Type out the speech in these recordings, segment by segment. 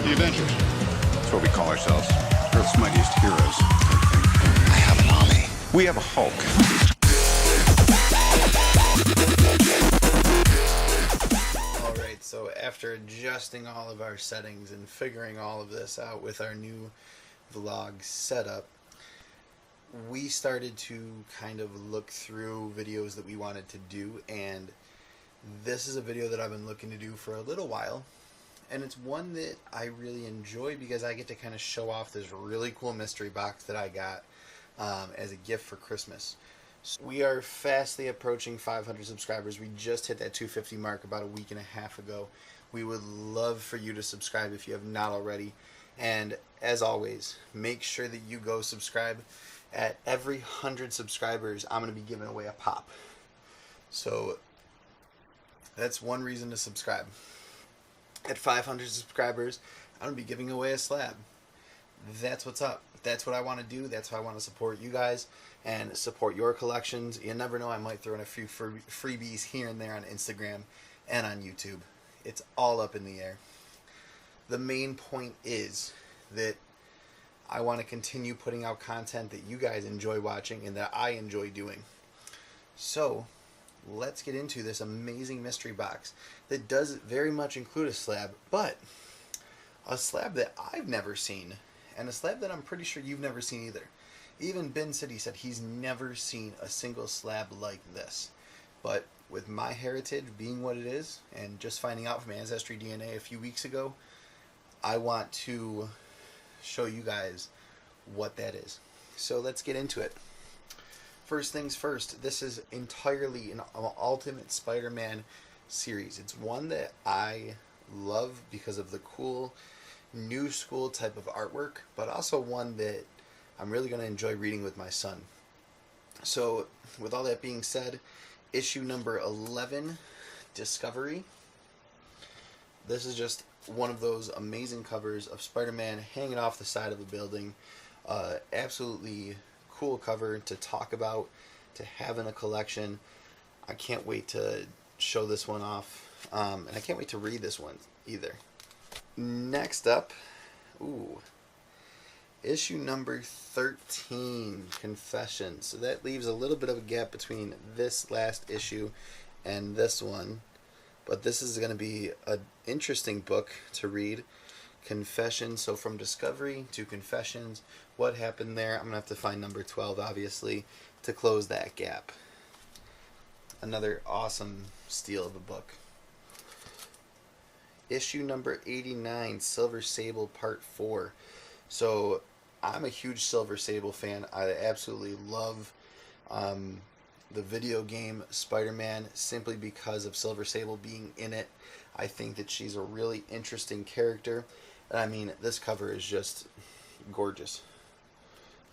The Avengers. That's what we call ourselves. Earth's mightiest heroes. I have an army. We have a Hulk. Alright, so after adjusting all of our settings and figuring all of this out with our new vlog setup, we started to kind of look through videos that we wanted to do, and this is a video that I've been looking to do for a little while, and it's one that I really enjoy because I get to kind of show off this really cool mystery box that I got as a gift for Christmas. So we are fastly approaching 500 subscribers. We just hit that 250 mark about a week and a half ago. We would love for you to subscribe if you have not already, and as always, make sure that you go subscribe. At every 100 subscribers, I'm going to be giving away a pop. So that's one reason to subscribe. At 500 subscribers, I'm going to be giving away a slab. That's what's up. That's what I want to do. That's how I want to support you guys and support your collections. You never know, I might throw in a few freebies here and there on Instagram and on YouTube. It's all up in the air. The main point is that I want to continue putting out content that you guys enjoy watching and that I enjoy doing. So let's get into this amazing mystery box that does very much include a slab, but a slab that I've never seen, and a slab that I'm pretty sure you've never seen either. Even Ben City said he's never seen a single slab like this. But with my heritage being what it is, and just finding out from Ancestry DNA a few weeks ago, I want to show you guys what that is. So let's get into it. First things first, this is entirely an Ultimate Spider-Man series. It's one that I love because of the cool new school type of artwork, but also one that I'm really going to enjoy reading with my son. So with all that being said, issue number 11, Discovery. This is just one of those amazing covers of Spider-Man hanging off the side of a building. Absolutely cool cover to talk about, to have in a collection. I can't wait to show this one off, and I can't wait to read this one either. Next up, issue number 13, Confession. So that leaves a little bit of a gap between this last issue and this one. But this is going to be an interesting book to read. Confession. So from Discovery to Confessions, what happened there? I'm going to have to find number 12, obviously, to close that gap. Another awesome steal of a book. Issue number 89, Silver Sable Part 4. So I'm a huge Silver Sable fan. I absolutely love the video game Spider-Man simply because of Silver Sable being in it. I think that she's a really interesting character. And I mean, this cover is just gorgeous.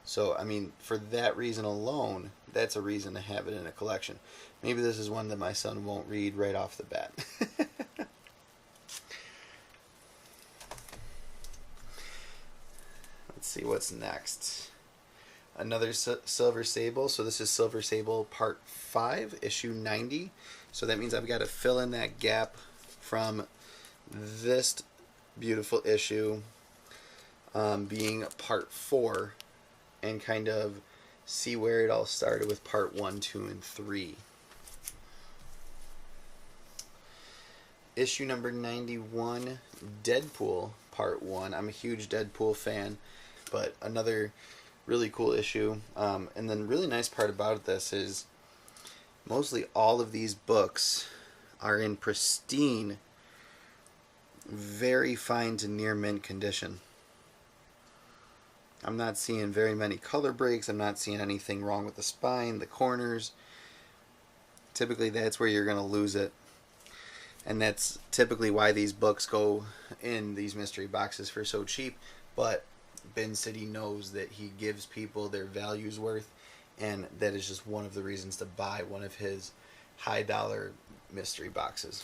So, I mean, for that reason alone, that's a reason to have it in a collection. Maybe this is one that my son won't read right off the bat. Let's see what's next. Another Silver Sable. So this is Silver Sable Part 5, issue 90. So that means I've got to fill in that gap from this beautiful issue being Part 4 and kind of see where it all started with Part 1, 2, and 3. Issue number 91, Deadpool Part 1. I'm a huge Deadpool fan, but another really cool issue. And then really nice part about this is mostly all of these books are in pristine, very fine to near mint condition. I'm not seeing very many color breaks. I'm not seeing anything wrong with the spine, the corners. Typically that's where you're going to lose it. And that's typically why these books go in these mystery boxes for so cheap. But Ben City knows that he gives people their value's worth, and that is just one of the reasons to buy one of his high dollar mystery boxes.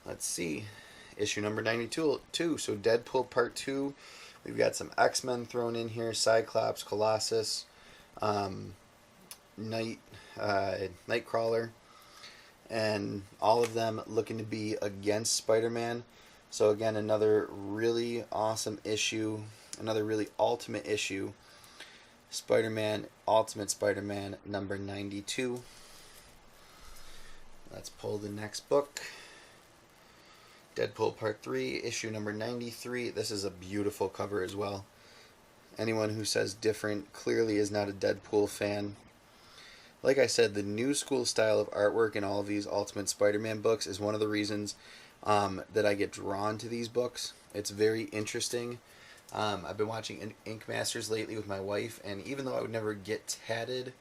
Let's see. Issue number 92. So Deadpool Part 2. We've got some X-Men thrown in here. Cyclops, Colossus, Nightcrawler. And all of them looking to be against Spider-Man. So again, another really awesome issue, another really ultimate issue. Spider-Man, Ultimate Spider-Man number 92. Let's pull the next book. Deadpool Part 3, issue number 93. This is a beautiful cover as well. Anyone who says different clearly is not a Deadpool fan. Like I said, the new school style of artwork in all of these Ultimate Spider-Man books is one of the reasons that I get drawn to these books. It's very interesting. I've been watching Ink Masters lately with my wife, and even though I would never get tatted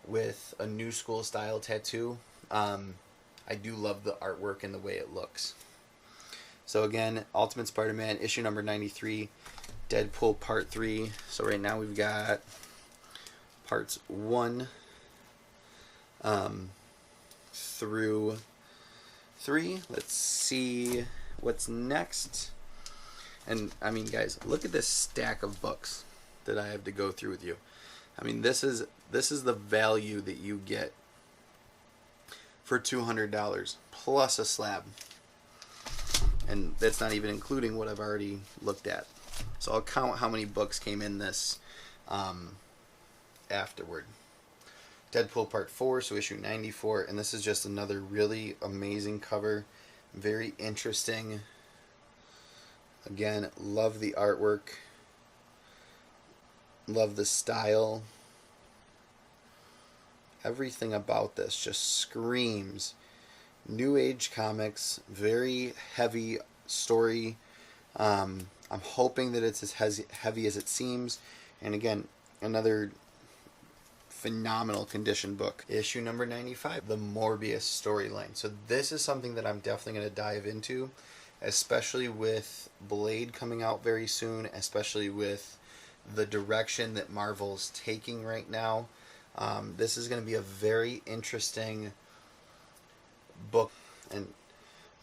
with a new school style tattoo, I do love the artwork and the way it looks. So again, Ultimate Spider-Man, issue number 93, Deadpool Part 3. So right now we've got parts 1 through 3. Let's see what's next. And I mean, guys, look at this stack of books that I have to go through with you. I mean, this is the value that you get for $200 plus a slab. And that's not even including what I've already looked at. So I'll count how many books came in this afterward. Deadpool Part 4, so issue 94. And this is just another really amazing cover. Very interesting. Again, love the artwork. Love the style. Everything about this just screams New Age comics. Very heavy story. I'm hoping that it's as heavy as it seems. And again, another phenomenal condition book. Issue number 95, the Morbius storyline. So this is something that I'm definitely going to dive into, especially with Blade coming out very soon, especially with the direction that Marvel's taking right now. This is going to be a very interesting book. And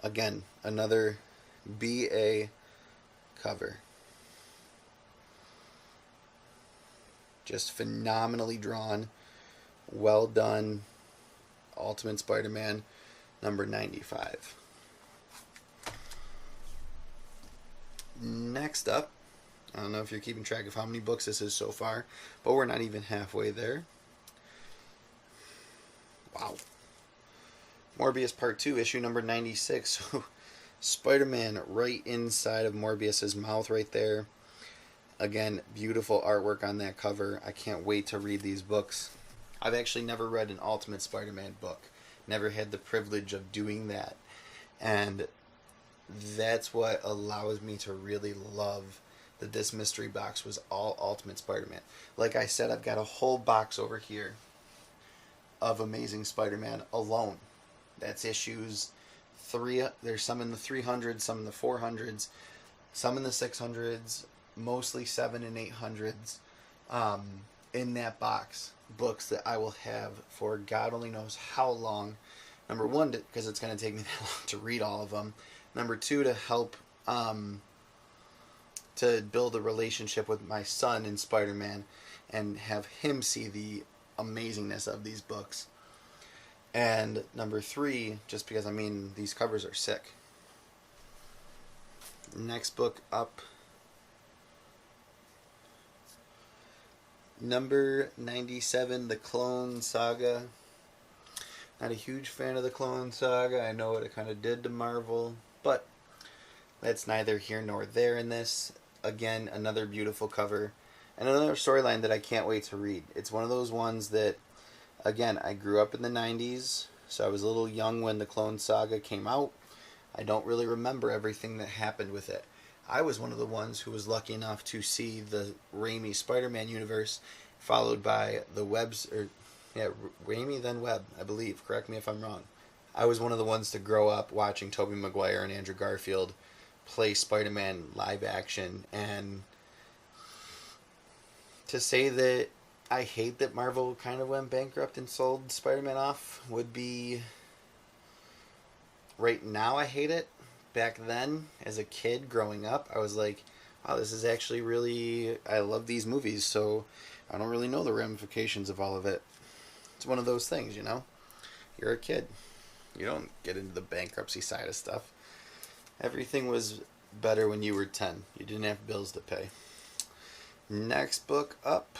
again, another BA cover. Just phenomenally drawn. Well done. Ultimate Spider-Man number 95. Next up, I don't know if you're keeping track of how many books this is so far, but we're not even halfway there. Wow. Morbius Part 2, issue number 96. Spider-Man right inside of Morbius's mouth right there. Again, beautiful artwork on that cover. I can't wait to read these books. I've actually never read an Ultimate Spider-Man book. Never had the privilege of doing that. And that's what allows me to really love that this mystery box was all Ultimate Spider-Man. Like I said, I've got a whole box over here of Amazing Spider-Man alone. That's issues 3. There's some in the 300s, some in the 400s, some in the 600s, mostly 7 and 800s in that box. Books that I will have for God only knows how long. Number 1, because it's going to take me that long to read all of them. Number 2, to help to build a relationship with my son in Spider-Man and have him see the amazingness of these books. And number 3, just because, I mean, these covers are sick. Next book up. Number 97, The Clone Saga. Not a huge fan of The Clone Saga. I know what it kind of did to Marvel, but that's neither here nor there in this. Again, another beautiful cover. And another storyline that I can't wait to read. It's one of those ones that, again, I grew up in the 90s, so I was a little young when The Clone Saga came out. I don't really remember everything that happened with it. I was one of the ones who was lucky enough to see the Raimi Spider-Man universe, followed by the Raimi then Webb, I believe. Correct me if I'm wrong. I was one of the ones to grow up watching Tobey Maguire and Andrew Garfield play Spider-Man live action, and to say that I hate that Marvel kind of went bankrupt and sold Spider-Man off would be... Right now I hate it. Back then, as a kid growing up, I was like, wow, this is actually really... I love these movies, so I don't really know the ramifications of all of it. It's one of those things, you know? You're a kid. You don't get into the bankruptcy side of stuff. Everything was better when you were 10. You didn't have bills to pay. Next book up.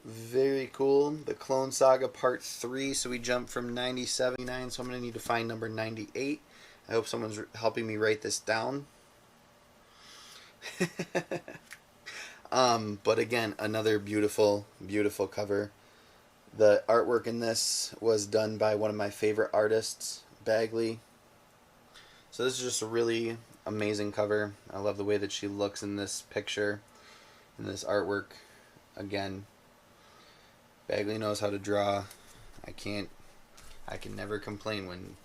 Very cool. The Clone Saga Part 3. So we jumped from 97 to 99. So I'm going to need to find number 98. I hope someone's helping me write this down. But again, another beautiful, beautiful cover. The artwork in this was done by one of my favorite artists, Bagley. So this is just a really amazing cover. I love the way that she looks in this picture, in this artwork. Again, Bagley knows how to draw. I can never complain when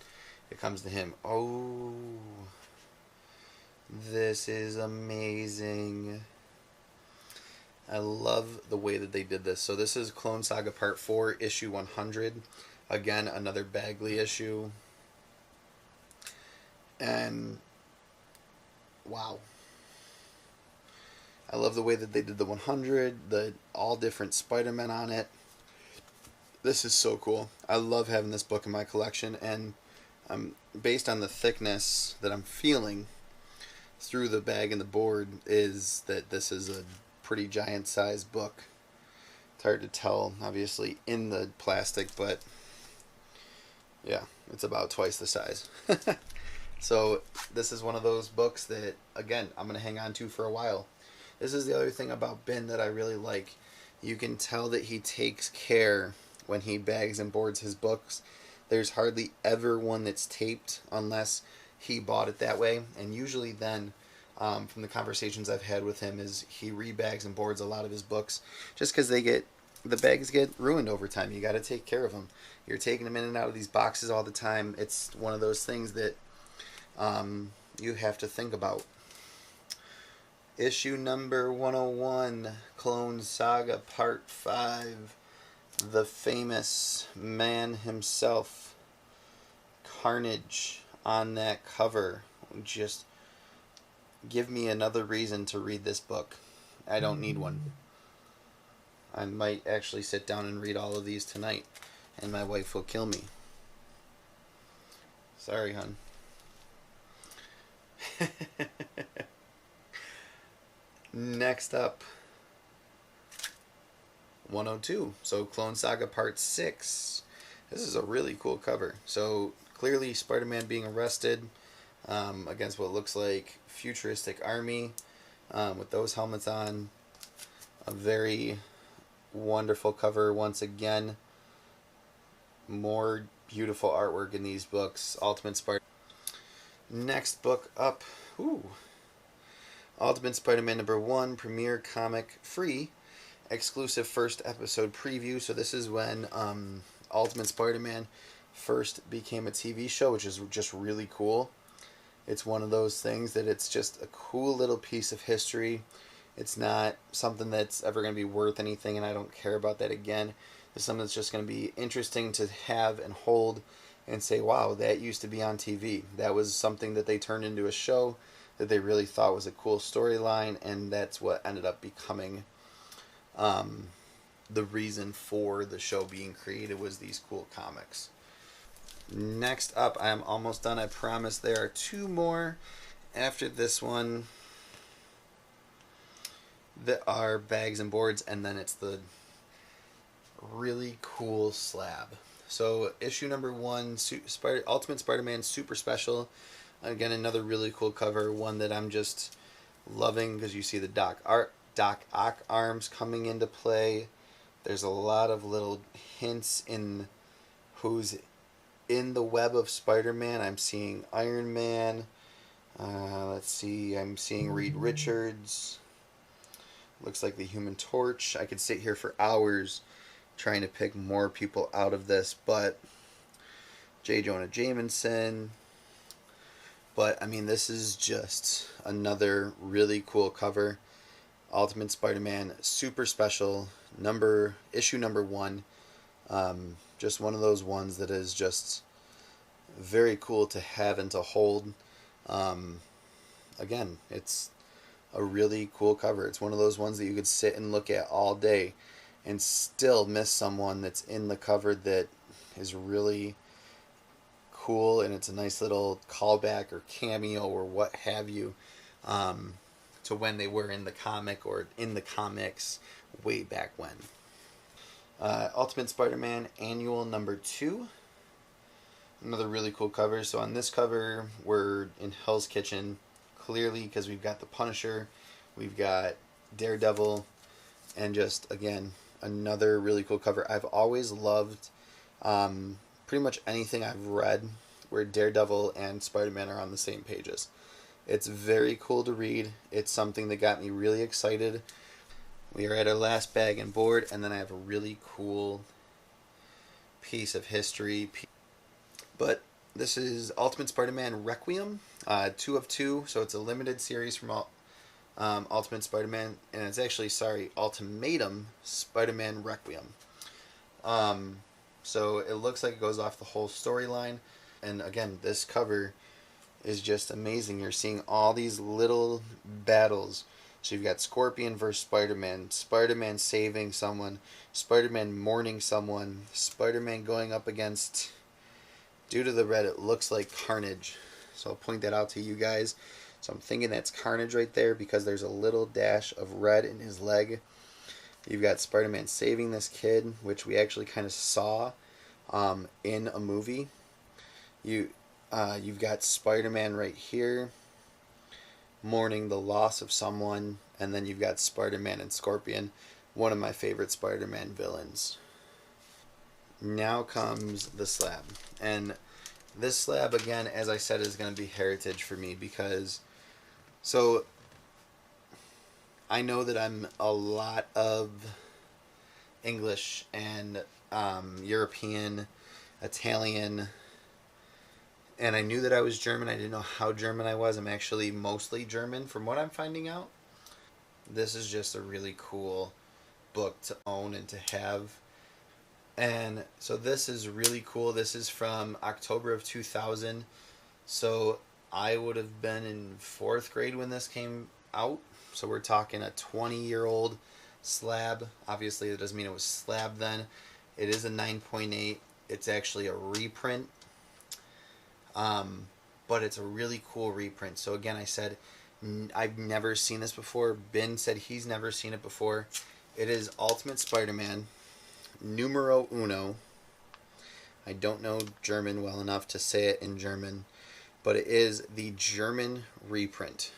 it comes to him. Oh, this is amazing. I love the way that they did this. So this is Clone Saga Part 4, issue 100. Again, another Bagley issue. And wow. I love the way that they did the 100, the all different Spider-Men on it. This is so cool. I love having this book in my collection, and based on the thickness that I'm feeling through the bag and the board, is that this is a pretty giant size book. It's hard to tell, obviously, in the plastic, but yeah, it's about twice the size. So this is one of those books that, again, I'm going to hang on to for a while. This is the other thing about Ben that I really like. You can tell that he takes care when he bags and boards his books. There's hardly ever one that's taped unless he bought it that way. And usually then, from the conversations I've had with him, is he rebags and boards a lot of his books just because the bags get ruined over time. You got to take care of them. You're taking them in and out of these boxes all the time. It's one of those things that you have to think about. Issue number 101, Clone Saga Part 5. The famous man himself, Carnage, on that cover. Just give me another reason to read this book. I don't need one. I might actually sit down and read all of these tonight, and my wife will kill me. Sorry, hon. Next up, 102. So Clone Saga Part 6. This is a really cool cover. So clearly Spider-Man being arrested against what looks like futuristic army with those helmets on. A very wonderful cover once again. More beautiful artwork in these books. Ultimate Spider. Next book up. Ooh. Ultimate Spider-Man #1, premiere comic free, exclusive first episode preview. So this is when Ultimate Spider-Man first became a TV show, which is just really cool. It's one of those things that it's just a cool little piece of history. It's not something that's ever going to be worth anything, and I don't care about that again. It's something that's just going to be interesting to have and hold and say, wow, that used to be on TV. That was something that they turned into a show that they really thought was a cool storyline, and that's what ended up becoming the reason for the show being created, was these cool comics. Next up, I am almost done, I promise. There are two more after this one that are bags and boards, and then it's the really cool slab. So issue #1, Ultimate Spider-Man Super Special. Again, another really cool cover, one that I'm just loving because you see the Doc Ock arms coming into play. There's a lot of little hints in who's in the web of Spider-Man. I'm seeing Iron Man. Let's see, I'm seeing Reed Richards. Looks like the Human Torch. I could sit here for hours trying to pick more people out of this, but J. Jonah Jameson. But, I mean, this is just another really cool cover. Ultimate Spider-Man Super Special, issue #1. Just one of those ones that is just very cool to have and to hold. Again, it's a really cool cover. It's one of those ones that you could sit and look at all day and still miss someone that's in the cover that is really cool, and it's a nice little callback or cameo or what have you, to when they were in the comic or in the comics way back when. Ultimate Spider-Man Annual number 2. Another really cool cover. So on this cover, we're in Hell's Kitchen, clearly, because we've got the Punisher, we've got Daredevil, and just, again, another really cool cover. I've always loved pretty much anything I've read where Daredevil and Spider-Man are on the same pages. It's very cool to read. It's something that got me really excited. We are at our last bag and board, and then I have a really cool piece of history. But this is Ultimate Spider-Man Requiem, 2 of 2, so it's a limited series from Ultimate Spider-Man, and it's actually, Ultimatum Spider-Man Requiem. So it looks like it goes off the whole storyline, and again, this cover is just amazing. You're seeing all these little battles. So you've got Scorpion versus Spider-Man, Spider-Man saving someone, Spider-Man mourning someone, Spider-Man going up against, due to the red, it looks like Carnage. So I'll point that out to you guys. So I'm thinking that's Carnage right there because there's a little dash of red in his leg. You've got Spider-Man saving this kid, which we actually kind of saw in a movie. You've got Spider-Man right here mourning the loss of someone, and then you've got Spider-Man and Scorpion, one of my favorite Spider-Man villains. Now comes the slab, and this slab, again, as I said, is going to be heritage for me because, so I know that I'm a lot of English and European, Italian, and I knew that I was German. I didn't know how German I was. I'm actually mostly German from what I'm finding out. This is just a really cool book to own and to have. And so this is really cool. This is from October of 2000. So I would have been in 4th grade when this came out. So we're talking a 20-year-old slab. Obviously, that doesn't mean it was slab then. It is a 9.8. It's actually a reprint. But it's a really cool reprint. So again, I said I've never seen this before. Ben said he's never seen it before. It is Ultimate Spider-Man numero uno. I don't know German well enough to say it in German, but it is the German reprint.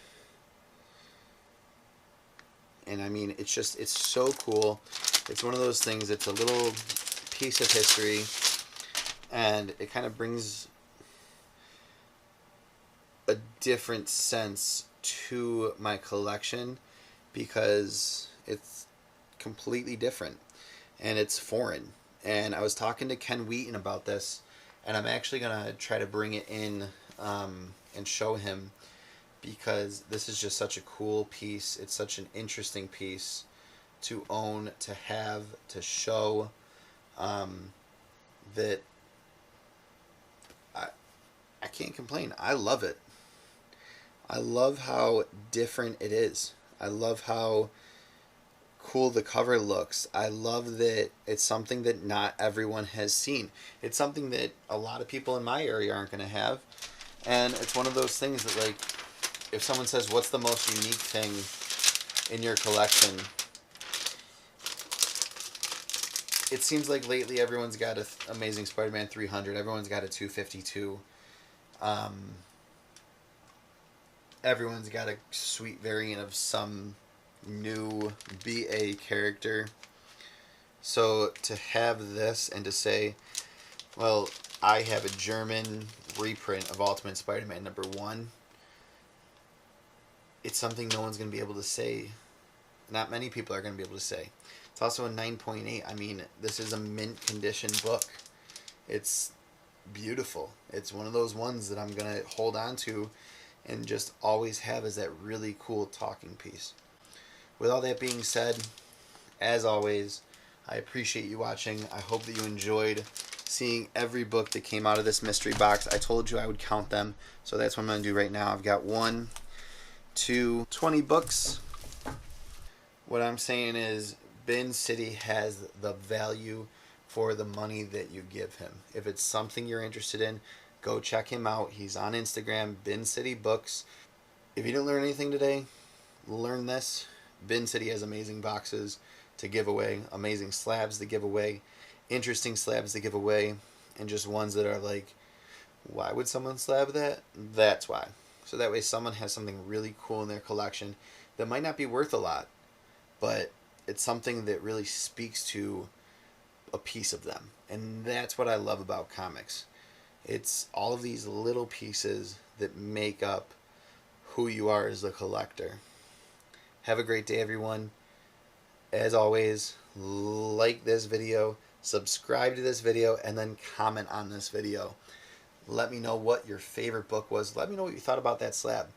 And I mean, it's so cool. It's one of those things, it's a little piece of history, and it kind of brings a different sense to my collection because it's completely different and it's foreign. And I was talking to Ken Wheaton about this, and I'm actually going to try to bring it in and show him because this is just such a cool piece. It's such an interesting piece to own, to have, to show, that I can't complain. I love it. I love how different it is. I love how cool the cover looks. I love that it's something that not everyone has seen. It's something that a lot of people in my area aren't going to have. And it's one of those things that, like, if someone says, what's the most unique thing in your collection? It seems like lately everyone's got an Amazing Spider-Man 300. Everyone's got a 252. Everyone's got a sweet variant of some new BA character. So to have this and to say, well, I have a German reprint of Ultimate Spider-Man number 1, it's something no one's going to be able to say. Not many people are going to be able to say. It's also a 9.8. I mean, this is a mint condition book. It's beautiful. It's one of those ones that I'm going to hold on to and just always have as that really cool talking piece. With all that being said, as always, I appreciate you watching. I hope that you enjoyed seeing every book that came out of this mystery box. I told you I would count them, so that's what I'm going to do right now. I've got 1, 2, 20 books. What I'm saying is Bin City has the value for the money that you give him. If it's something you're interested in, Go check him out. He's on Instagram, Bin City Books. If you didn't learn anything today, learn this. Bin City has amazing boxes to give away, amazing slabs to give away, interesting slabs to give away, and just ones that are like, why would someone slab that? That's why. So that way someone has something really cool in their collection that might not be worth a lot, but it's something that really speaks to a piece of them. And that's what I love about comics. It's all of these little pieces that make up who you are as a collector. Have a great day, everyone. As always, like this video, subscribe to this video, and then comment on this video. Let me know what your favorite book was. Let me know what you thought about that slab.